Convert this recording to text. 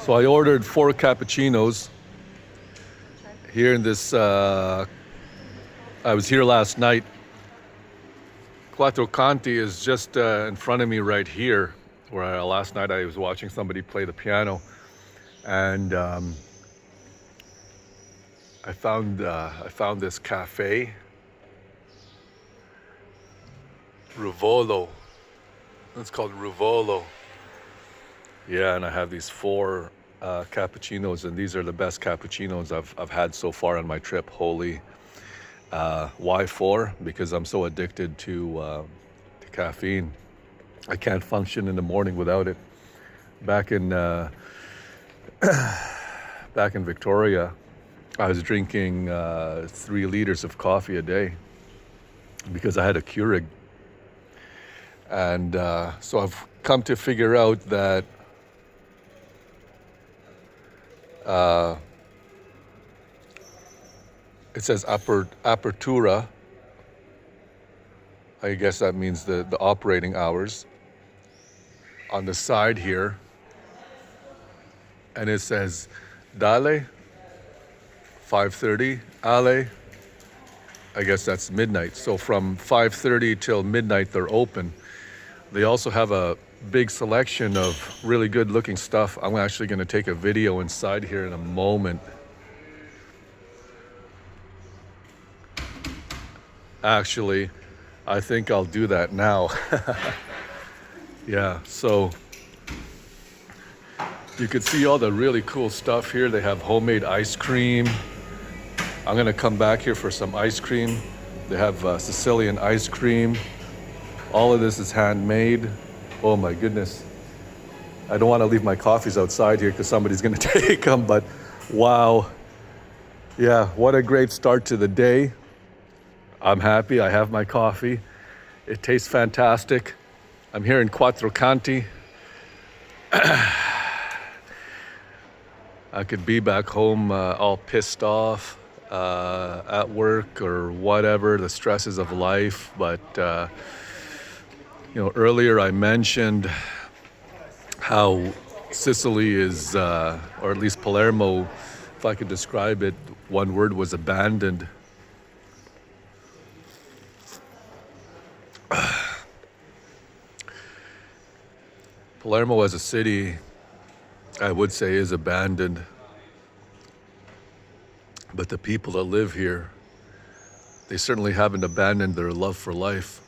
So I ordered 4 cappuccinos here in this. I was here last night. Quattro Canti is just in front of me right here, where last night I was watching somebody play the piano, and I found this cafe, Ruvolo. It's called Ruvolo. Yeah, and I have these 4 cappuccinos, and these are the best cappuccinos I've had so far on my trip. Holy, why 4? Because I'm so addicted to caffeine. I can't function in the morning without it. Back in Victoria, I was drinking 3 liters of coffee a day because I had a Keurig. And so I've come to figure out that it says apertura. I guess that means the operating hours on the side here. And it says Dale, 5:30, Ale, I guess that's midnight. So from 5:30 till midnight, they're open. They also have a big selection of really good looking stuff. I'm actually going to take a video inside here in a moment. Actually, I think I'll do that now. Yeah, so you can see all the really cool stuff here. They have homemade ice cream. I'm going to come back here for some ice cream. They have Sicilian ice cream. All of this is handmade. Oh my goodness. I don't want to leave my coffees outside here because somebody's going to take them, but wow. Yeah, what a great start to the day. I'm happy. I have my coffee. It tastes fantastic. I'm here in Quattro Canti. I could be back home all pissed off at work or whatever, the stresses of life, but earlier I mentioned how Sicily is, or at least Palermo, if I could describe it, one word was abandoned. Palermo as a city, I would say, is abandoned. But the people that live here, they certainly haven't abandoned their love for life.